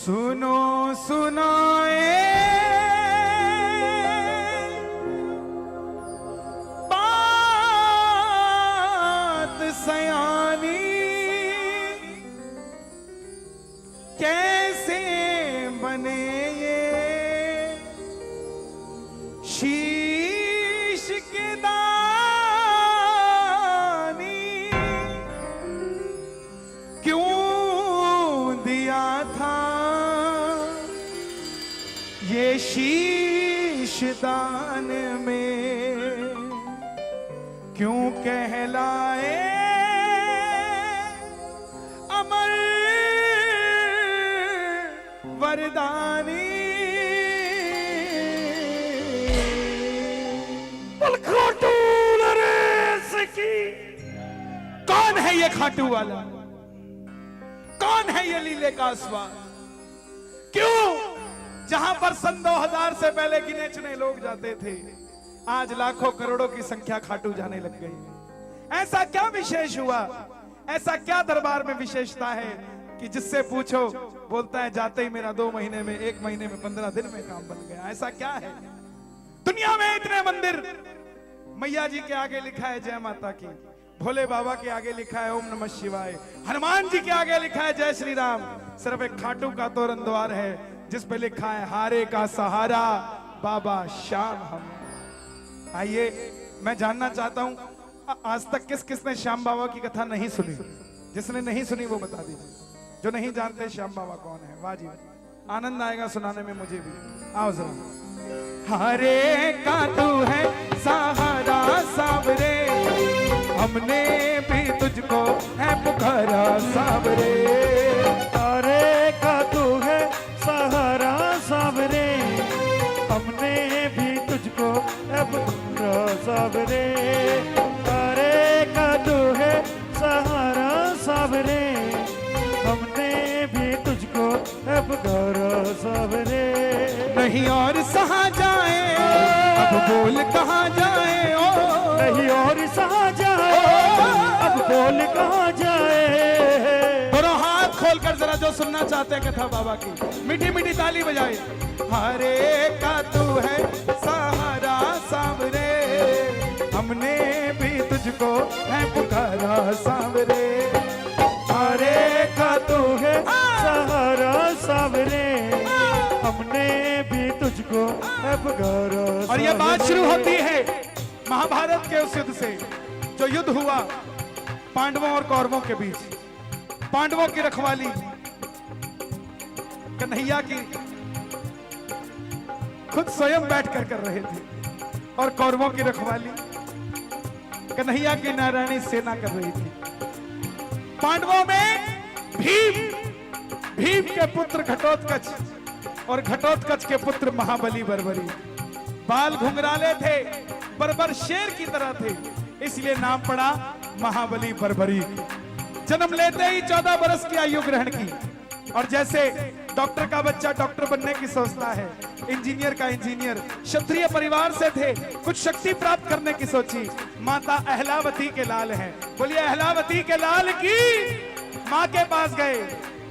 सुनो सुनो बात सयानी, कैसे बने ये शीश के दानी, क्यों दिया था ये शीश दान में, क्यों कहलाए अमर वरदानी। खाटू नरेश की। कौन है ये खाटू वाला? कौन है ये लीले का स्वाद? क्यों जहां पर सन 2000 से पहले गिने चुने लोग जाते थे, आज लाखों करोड़ों की संख्या खाटू जाने लग गई। ऐसा क्या विशेष हुआ? ऐसा क्या दरबार में विशेषता है कि जिससे पूछो बोलता है जाते ही मेरा 2 महीने में, 1 महीने में, 15 दिन में काम बन गया। ऐसा क्या है? दुनिया में इतने मंदिर, मैया जी के आगे लिखा है जय माता की, भोले बाबा के आगे लिखा है ओम नमः शिवाय, हनुमान जी के आगे लिखा है जय श्री राम। सिर्फ एक खाटू का तोरण द्वार है जिस पे लिखा है हारे का सहारा बाबा श्याम हम। आइए मैं जानना चाहता हूं आज तक किस किसने श्याम बाबा की कथा नहीं सुनी? जिसने नहीं सुनी वो बता दीजिए। जो नहीं जानते श्याम बाबा कौन है, वाह जी आनंद आएगा सुनाने में मुझे भी। आओ जरा। हारे का तू है सहारा सावरे, हमने भी तुझको है पुकारा सावरे। हारे का तू है सहारा सावरे, हमने भी तुझको है पुकारा सावरे। हारे का तू है सहारा सावरे, हमने भी तुझको है पुकारा सावरे। नहीं और सहा जाए अब बोल कहाँ जाए, ओ नहीं और सहा जाए अब बोल कहाँ जाए। दोनों हाथ खोलकर जरा जो सुनना चाहते हैं कथा बाबा की मीठी मीठी ताली बजाए। हरे का तू है सहारा सावरे, हमने भी तुझको है पुकारा सावरे। हरे का तू है सहारा सावरे, हमने भी तुझको है पुकारा। और ये बात शुरू होती है महाभारत के उस युद्ध से जो युद्ध हुआ पांडवों और कौरवों के बीच। पांडवों की रखवाली कन्हैया की खुद स्वयं बैठकर कर रहे थे और कौरवों की रखवाली कन्हैया की नारायणी सेना कर रही थी। पांडवों में भीम, भीम के पुत्र घटोत्कच और घटोत्कच के पुत्र महाबली बर्बरी। बाल घुंघराले थे, बर्बर शेर की तरह थे, इसलिए नाम पड़ा महाबली बर्बरी। जन्म लेते ही 14 बरस की आयु ग्रहण की और जैसे डॉक्टर का बच्चा डॉक्टर बनने की सोचता है, इंजीनियर का इंजीनियर, क्षत्रिय परिवार से थे, कुछ शक्ति प्राप्त करने की सोची। माता अहलावती के लाल हैं, बोलिए अहलावती के लाल की। माँ के पास गए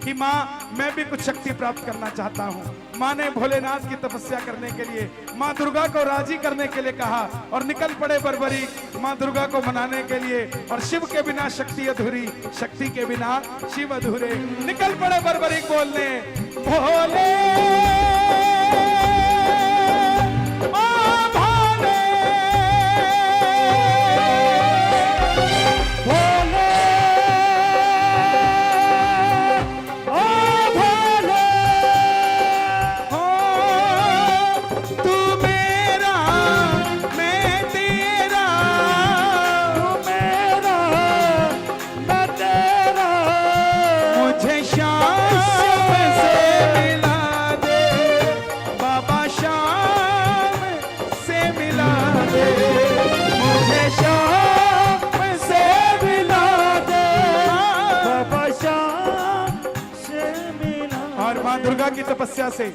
कि माँ मैं भी कुछ शक्ति प्राप्त करना चाहता हूँ। माँ ने भोलेनाथ की तपस्या करने के लिए माँ दुर्गा को राजी करने के लिए कहा और निकल पड़े बर्बरी माँ दुर्गा को मनाने के लिए। और शिव के बिना शक्ति अधूरी, शक्ति के बिना शिव अधूरे। निकल पड़े बर्बरी बोलने भोले ओ भोले भोले ओ भोले हो तू मेरा मैं तेरा, तू मेरा मैं तेरा। मुझे श्याम से मिला दे बाबा, श्याम से मिला दे मुझे, श्याम से मिला दे बाबा श्याम से मिला। और माँ दुर्गा की तपस्या से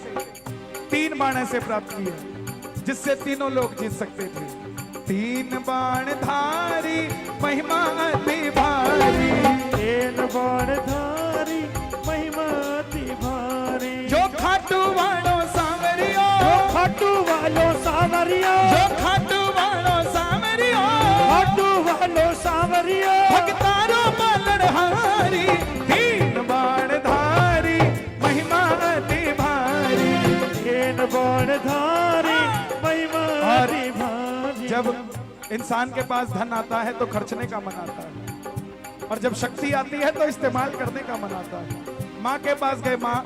3 बाण ऐसे प्राप्त किए जिससे तीनों लोग जीत सकते थे। 3 बाण धारी महिमा अति भारी, 3 बाण धारी महिमा अति भारी। सावरिया जो खाटू वालो सावरियो खाटू वालो सावरिया भगतारो पालनहारी दीन बाणधारी महिमा अति भारी केन बाणधारी महिमा हरि भारी। जब इंसान के पास धन आता है तो खर्चने का मन आता है, और जब शक्ति आती है तो इस्तेमाल करने का मन आता है। माँ के पास गए, माँ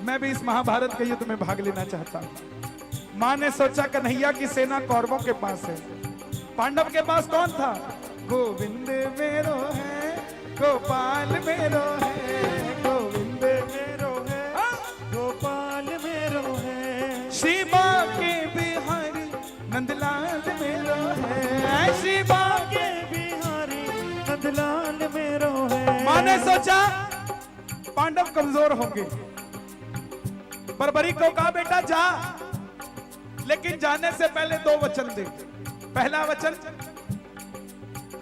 मैं भी इस महाभारत के युद्ध में भाग लेना चाहता हूँ। माँ ने सोचा कन्हैया की सेना कौरवों के पास है, पांडव के पास कौन था? गोविंद मेरो है, गोपाल मेरो है, गोविंद मेरो है, गोपाल मेरो है, श्री बाके बिहारी नंदलाल मेरो है, श्री बाके। बिहारी नंदलाल मेरो है। माँ ने सोचा पांडव कमजोर होंगे, बर्बरी को कहा बेटा जा, लेकिन जाने से पहले दो वचन दे। पहला वचन,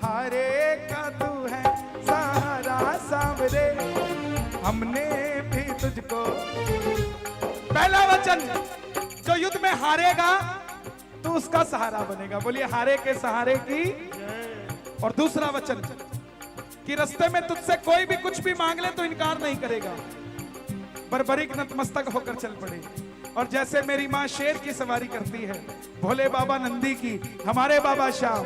हारे का तू है सहारा सावरे, हमने भी तुझको। पहला वचन, जो युद्ध में हारेगा तू उसका सहारा बनेगा। बोलिए हारे के सहारे की। और दूसरा वचन कि रास्ते में तुझसे कोई भी कुछ भी मांग ले तो इनकार नहीं करेगा। बर्बरीक नतमस्तक होकर चल पड़े, और जैसे मेरी माँ शेर की सवारी करती है, भोले बाबा नंदी की, हमारे बाबा श्याम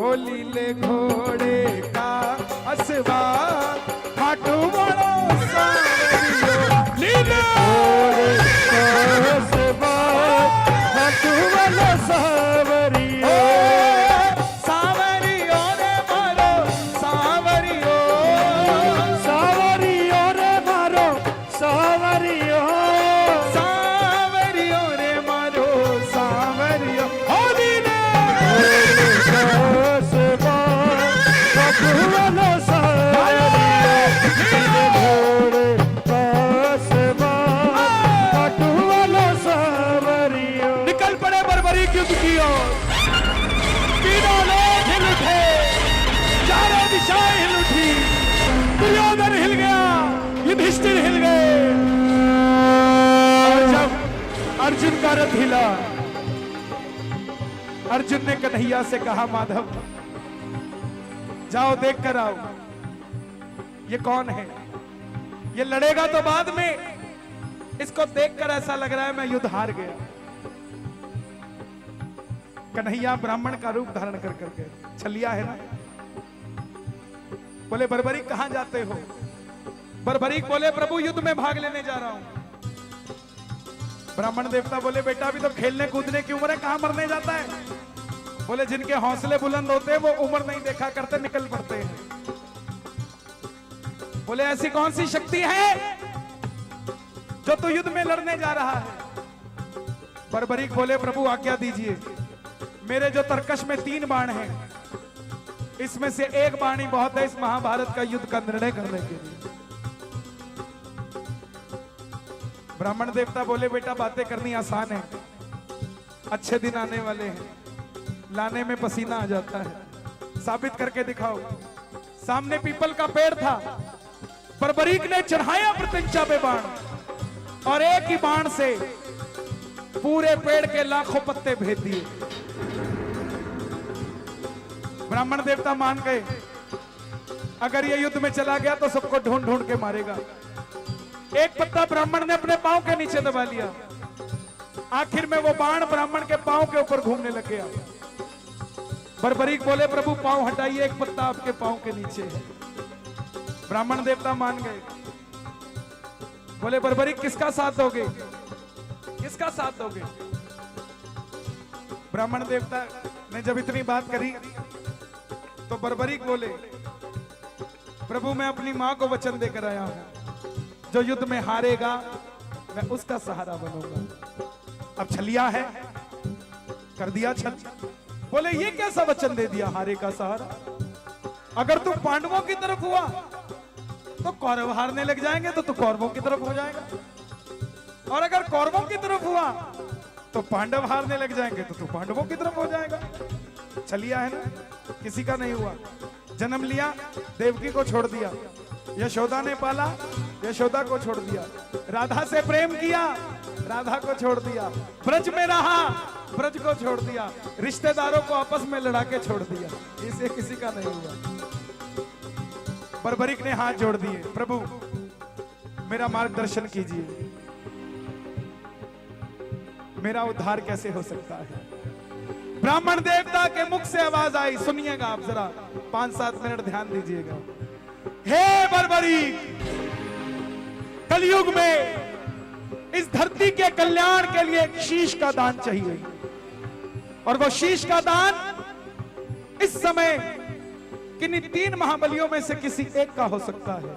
ओ लीले घोड़े का असवार, खाटू वालो सावरियो, लीले घोड़े का असवार, खाटू वालो सावरियो, सावरियो रे मारो सावरियो, सावरियो रे मारो सावरियो, सावरियो रे मारो सावरियो, ओ लीले खाटू वालो सावरियो, घोड़े का असवार, खाटू वालो सावरियो। निकल पड़े बर्बरी युद्ध की ओर। तीनों लोग हिल उठे, चारों दिशाएं हिल उठी, दुर्योधन हिल गया, युधिष्ठिर हिल गए। और जब अर्जुन का रथ हिला, अर्जुन ने कन्हैया से कहा माधव जाओ देख कर आओ, ये कौन है? ये लड़ेगा तो बाद में, इसको देखकर ऐसा लग रहा है मैं युद्ध हार गया। कन्हैया ब्राह्मण का रूप धारण कर करके, छलिया है ना। बोले बर्बरीक कहां जाते हो? बर्बरीक बोले प्रभु युद्ध में भाग लेने जा रहा हूं। ब्राह्मण देवता बोले बेटा अभी तो खेलने कूदने की उम्र है, कहां मरने जाता है? बोले जिनके हौसले बुलंद होते हैं वो उम्र नहीं देखा करते, निकल पड़ते हैं। बोले ऐसी कौन सी शक्ति है जो तू युद्ध में लड़ने जा रहा है? बर्बरीक बोले प्रभु आज्ञा दीजिए, मेरे जो तरकश में 3 बाण हैं, इसमें से एक बाण ही बहुत है इस महाभारत का युद्ध का निर्णय करने के लिए। ब्राह्मण देवता बोले बेटा बातें करनी आसान है, अच्छे दिन आने वाले हैं, लाने में पसीना आ जाता है, साबित करके दिखाओ। सामने पीपल का पेड़ था, बर्बरीक ने चढ़ाया प्रत्यंचा पे बाण, और एक ही बाण से पूरे पेड़ के लाखों पत्ते भेद दिए। ब्राह्मण देवता मान गए, अगर ये युद्ध में चला गया तो सबको ढूंढ ढूंढ के मारेगा। एक पत्ता ब्राह्मण ने अपने पांव के नीचे दबा लिया, आखिर में वो बाण ब्राह्मण के पांव के ऊपर घूमने लग गया। बर्बरीक बोले प्रभु पांव हटाइए, एक पत्ता आपके पांव के नीचे है। ब्राह्मण देवता मान गए, बोले बर्बरीक किसका साथ दोगे? किसका साथ दोगे? ब्राह्मण देवता ने जब इतनी बात करी तो बर्बरीक बोले प्रभु मैं अपनी मां को वचन देकर आया हूं, जो युद्ध में हारेगा मैं उसका सहारा बनूंगा। अब छलिया है, कर दिया छल। बोले ये कैसा वचन दे दिया, हारे का सहारा? अगर तू पांडवों की तरफ हुआ तो कौरव हारने लग जाएंगे तो तू कौरवों की तरफ हो जाएगा, और अगर कौरवों की तरफ हुआ तो पांडव हारने लग जाएंगे तो तू पांडवों की तरफ हो जाएगा। छलिया है ना, किसी का नहीं हुआ। जन्म लिया, देवकी को छोड़ दिया, यशोदा ने पाला, यशोदा को छोड़ दिया। राधा से प्रेम किया, राधा को छोड़ दिया। ब्रज में रहा, ब्रज को छोड़ दिया, रिश्तेदारों को आपस में लड़ा के छोड़ दिया, इसे किसी का नहीं हुआ। बर्बरीक ने हाथ जोड़ दिए, प्रभु मेरा मार्गदर्शन कीजिए, मेरा उद्धार कैसे हो सकता है। ब्राह्मण देवता के मुख से आवाज आई, सुनिएगा आप जरा 5-7 मिनट ध्यान दीजिएगा। हे बर्बरीक, कलयुग में इस धरती के कल्याण के लिए एक शीश का दान चाहिए, और वो शीश का दान इस समय किन्हीं 3 महाबलियों में से किसी एक का हो सकता है,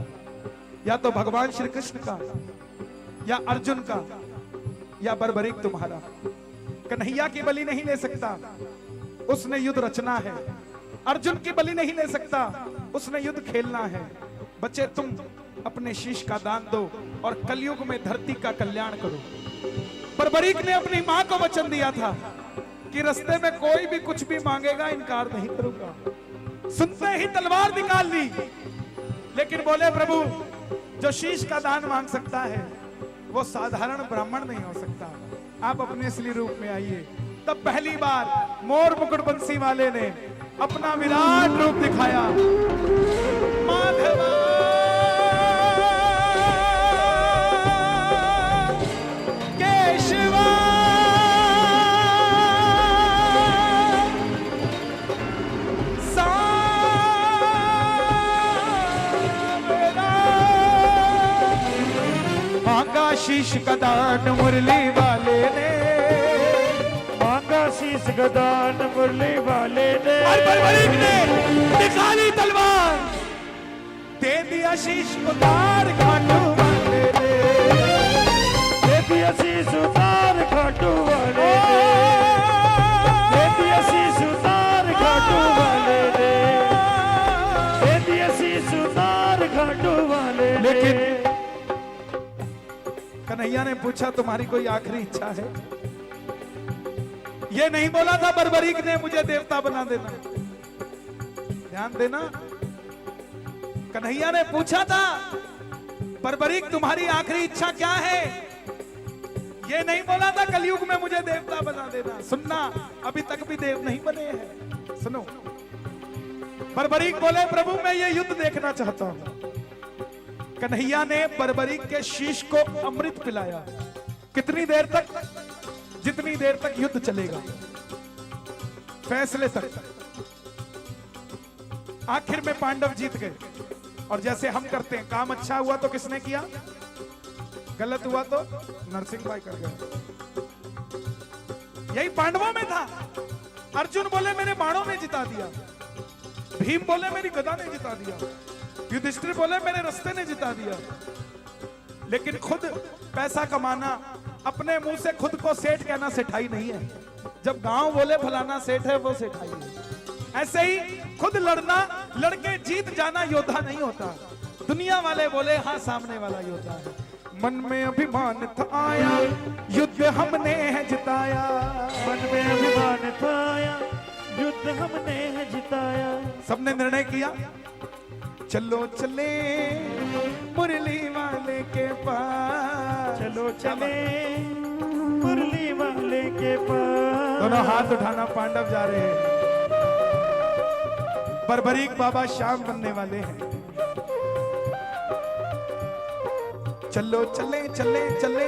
या तो भगवान श्री कृष्ण का, या अर्जुन का, या बर्बरीक तुम्हारा। कन्हैया की बलि नहीं ले सकता, उसने युद्ध रचना है। अर्जुन की बलि नहीं ले सकता, उसने युद्ध खेलना है। बच्चे तुम अपने शीश का दान दो और कलयुग में धरती का कल्याण करो। बर्बरीक ने अपनी मां को वचन दिया था कि रास्ते में कोई भी कुछ भी मांगेगा इनकार नहीं करूंगा। सुनते ही तलवार निकाल ली, लेकिन बोले प्रभु जो शीश का दान मांग सकता है वो साधारण ब्राह्मण नहीं हो सकता, आप अपने असली रूप में आइए। तब पहली बार मोर मुकुट बंसी वाले ने अपना विराट रूप दिखाया। माधवा केशवा मांगा शीश का दान मुरली वाले ने, मांगा शीश का दान मुरली वाले ने, और बर्बरीक ने निकाली तलवार, दे दिया शीश उतार खाटू वाले ने, दे दिया शीश उतार खाटू वाले ने, दे दिया शीश उतार खाटू वाले ने, दे दिया शीश उतार खाटू वाले ने। लेकिन कन्हैया ने पूछा तुम्हारी कोई आखिरी इच्छा है? ये नहीं बोला था बर्बरीक ने मुझे देवता बना देना, ध्यान देना। कन्हैया ने पूछा था बर्बरीक तुम्हारी आखिरी इच्छा क्या है? ये नहीं बोला था कलयुग में मुझे देवता बना देना। सुनना, अभी तक भी देव नहीं बने हैं, सुनो। बर्बरीक बोले प्रभु मैं ये युद्ध देखना चाहता हूं। कन्हैया ने बर्बरीक के शीश को अमृत पिलाया। कितनी देर तक? जितनी देर तक युद्ध चलेगा, फैसले तक। आखिर में पांडव जीत गए। और जैसे हम करते हैं, काम अच्छा हुआ तो किसने किया, गलत हुआ तो नरसिंह भाई कर गए। यही पांडवों में था। अर्जुन बोले मेरे बाणों ने जिता दिया, भीम बोले मेरी गदा ने जिता दिया, युधिष्ठिर बोले मेरे रास्ते ने जिता दिया। लेकिन खुद पैसा कमाना, अपने मुंह से खुद को सेठ कहना सेठाई नहीं है। जब गांव बोले फलाना सेठ है वो सेठाई है। ऐसे ही खुद लड़ना, लड़के जीत जाना योद्धा नहीं होता। दुनिया वाले बोले हाँ सामने वाला योद्धा है। मन में अभिमान था आया, युद्ध हमने है जिताया। मन में अभिमान था आया, युद्ध हमने है जिताया। सबने निर्णय किया चलो चले मुरली वाले के पास, चलो चले मुरली वाले के पास। दोनों हाथ उठाना, पांडव जा रहे हैं। बर्बरीक बाबा शाम बनने वाले हैं। चलो चले चले चले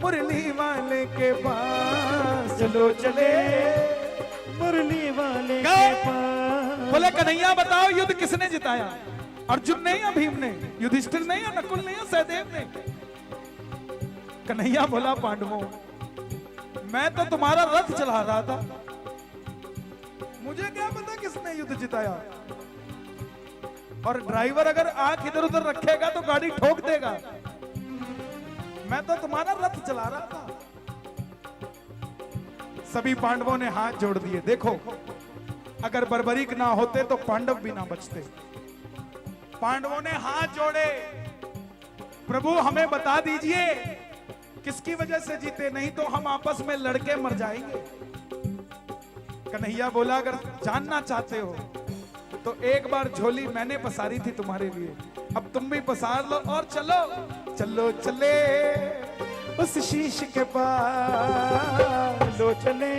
मुरली वाले के पास, चलो चले मुरली वाले के पास। बोले कन्हैया बताओ युद्ध किसने जिताया? अर्जुन ने या भीम ने, युधिष्ठिर ने या नकुल ने या सहदेव ने? कन्हैया बोला पांडवों, मैं तो तुम्हारा रथ चला रहा था, मुझे क्या पता किसने युद्ध जिताया। और ड्राइवर अगर आंख इधर उधर रखेगा तो गाड़ी ठोक देगा। मैं तो तुम्हारा रथ चला रहा था। सभी पांडवों ने हाथ जोड़ दिए। देखो, अगर बर्बरीक ना होते तो पांडव भी ना बचते। पांडवों ने हाथ जोड़े, प्रभु हमें बता दीजिए किसकी वजह से जीते, नहीं तो हम आपस में लड़के मर जाएंगे। कन्हैया बोला अगर जानना चाहते हो तो एक बार झोली मैंने पसारी थी तुम्हारे लिए, अब तुम भी पसार लो और चलो चलो चले उस शीश के पास। चलो चले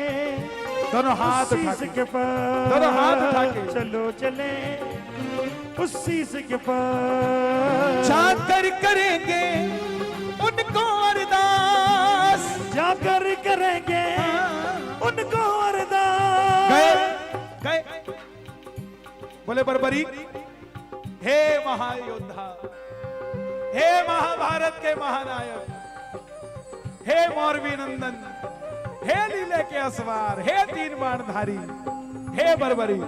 दोनों हाथ उठा शीश के, के पास, दोनों हाथ उठा के। चलो चले उस शीश के पास, जाकर करेंगे उनको अरदास, जाकर करेंगे उनको अरदास। गए गए बोले बर्बरी, हे महायोद्धा, हे महाभारत के महानायक, हे मौरवी नंदन, हे लीले के असवार, हे तीन बाणधारी, हे बर्बरी,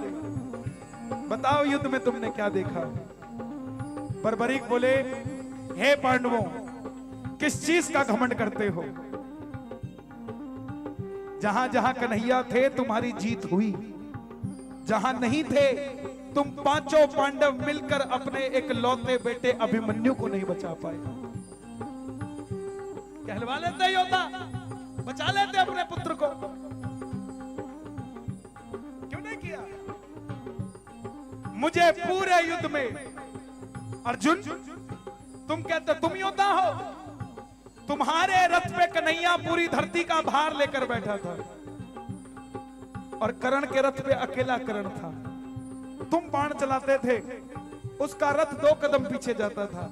बताओ युद्ध में तुमने क्या देखा। बर्बरीक बोले, हे पांडवों, किस चीज का घमंड करते हो? जहां जहां कन्हैया थे तुम्हारी जीत हुई, जहां नहीं थे तुम पांचों पांडव मिलकर अपने एक लौते बेटे अभिमन्यु को नहीं बचा पाए। कहलवा लेते योद्धा, बचा लेते अपने पुत्र को, क्यों नहीं किया? मुझे पूरे युद्ध में अर्जुन, तुम कहते तुम योद्धा हो, तुम्हारे रथ पे कन्हैया पूरी धरती का भार लेकर बैठा था और कर्ण के रथ पे अकेला कर्ण था। तुम बाण चलाते थे, उसका रथ 2 कदम पीछे जाता था,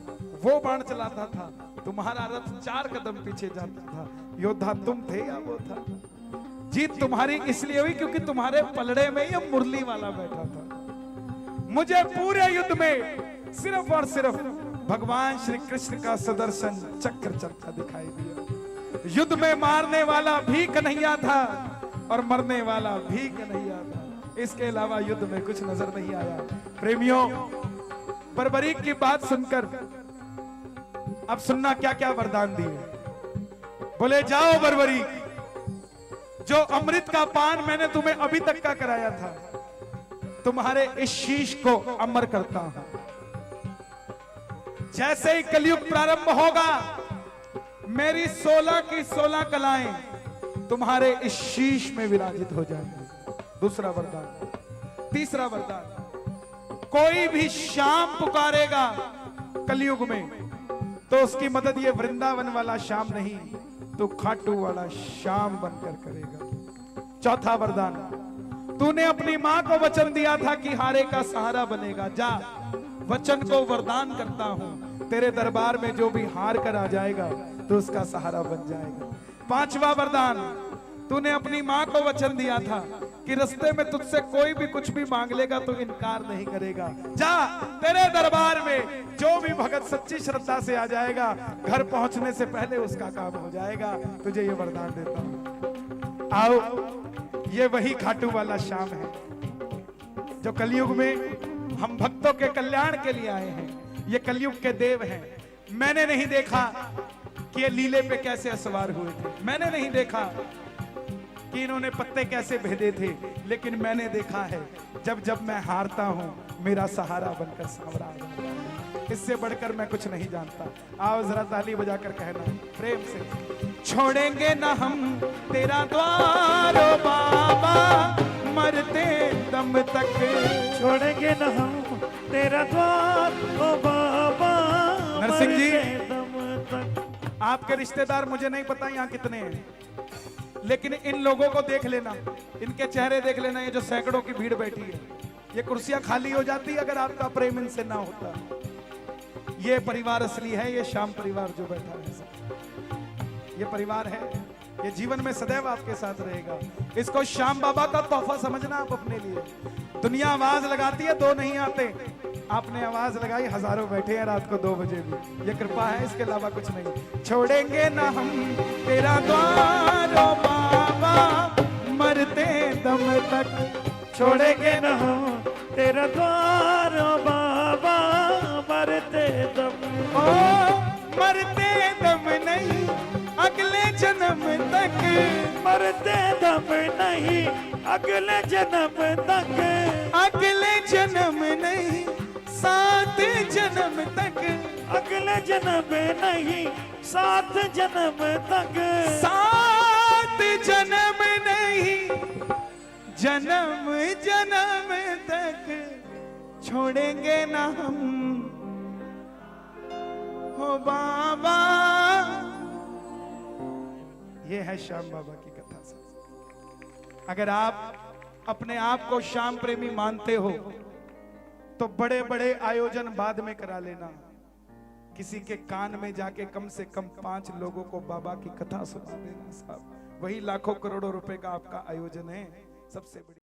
वो बाण चलाता था, तुम्हारा रथ 4 कदम पीछे जाता था। योद्धा तुम थे या वो था? जीत तुम्हारी इसलिए हुई क्योंकि तुम्हारे पलड़े में ये मुरली वाला बैठा था। मुझे पूरे युद्ध में सिर्फ और सिर्फ भगवान श्री कृष्ण का सुदर्शन चक्र चलता दिखाई दिया। युद्ध में मारने वाला भी कन्हैया था और मरने वाला भी कन्हैया था, इसके अलावा युद्ध में कुछ नजर नहीं आया। प्रेमियों, बर्बरीक की बात सुनकर अब सुनना क्या क्या वरदान दिए। बोले, जाओ बर्बरीक, जो अमृत का पान मैंने तुम्हें अभी तक का कराया था, तुम्हारे इस शीश को अमर करता हूं। जैसे ही कलयुग प्रारंभ होगा, मेरी 16 की 16 कलाएं तुम्हारे इस शीश में विराजित हो जाएंगी। दूसरा वरदान। तीसरा वरदान, कोई भी श्याम पुकारेगा कलयुग में तो उसकी मदद ये वृंदावन वाला श्याम नहीं, तो खाटू वाला श्याम बनकर करेगा। चौथा वरदान, तूने अपनी मां को वचन दिया था कि हारे का सहारा बनेगा, जा वचन को वरदान करता हूं, तेरे दरबार में जो भी हार कर आ जाएगा तो उसका सहारा बन जाएगा। पांचवा वरदान, तूने अपनी मां को वचन दिया था कि रास्ते में तुझसे कोई भी कुछ भी मांग लेगा तो इनकार नहीं करेगा, जा तेरे दरबार में जो भी भगत सच्ची श्रद्धा से आ जाएगा, घर पहुंचने से पहले उसका काम हो जाएगा। तुझे ये वरदान देता हूं। आओ, ये वही खाटू वाला श्याम है जो कलयुग में हम भक्तों के कल्याण के लिए आए हैं। ये कलयुग के देव हैं। मैंने नहीं देखा कि ये लीले पे कैसे सवार हुए थे, मैंने नहीं देखा कि इन्होंने पत्ते कैसे भेदे थे, लेकिन मैंने देखा है जब जब मैं हारता हूं मेरा सहारा बनकर सांवरा आ जाता है। इससे बढ़कर मैं कुछ नहीं जानता। आओ जरा ताली बजाकर कहना प्रेम से, छोड़ेंगे ना हम तेरा द्वार ओ बाबा, मरते दम तक छोड़ेंगे ना हम तेरा द्वार ओ बाबा, नरसिंह जी, मरते दम तक। आपके रिश्तेदार मुझे नहीं पता यहाँ कितने हैं, लेकिन इन लोगों को देख लेना, इनके चेहरे देख लेना। ये जो सैकड़ों की भीड़ बैठी है, ये कुर्सियां खाली हो जाती अगर आपका प्रेम इनसे ना होता। ये परिवार असली है, ये श्याम परिवार जो बैठा है, ये परिवार है, ये जीवन में सदैव आपके साथ रहेगा। इसको श्याम बाबा का तोहफा समझना आप अपने लिए। दुनिया आवाज लगाती है, 2 नहीं आते, आपने आवाज लगाई, हजारों बैठे हैं रात को 2 बजे भी। ये कृपा है, इसके अलावा कुछ नहीं। छोड़ेंगे ना हम तेरा द्वार ओ बाबा, मरते दम तक। छोड़ेंगे ना हम तेरा द्वार ओ बाबा, मरते दम। ओ मरते दम नहीं, अगले जन्म तक। मरते दम नहीं, अगले जन्म तक। अगले जन्म नहीं, 7 जन्म तक। अगले जन्म नहीं, 7 जन्म तक। 7 जन्म नहीं, जन्म जन्म तक छोड़ेंगे ना हम हो बाबा। ये है श्याम बाबा की कथा। अगर आप अपने आप को श्याम प्रेमी मानते हो तो बड़े बड़े आयोजन बाद में करा लेना, किसी के कान में जाके कम से कम 5 लोगों को बाबा की कथा सुना देना साहब, वही लाखों करोड़ों रुपए का आपका आयोजन है। सबसे बड़ी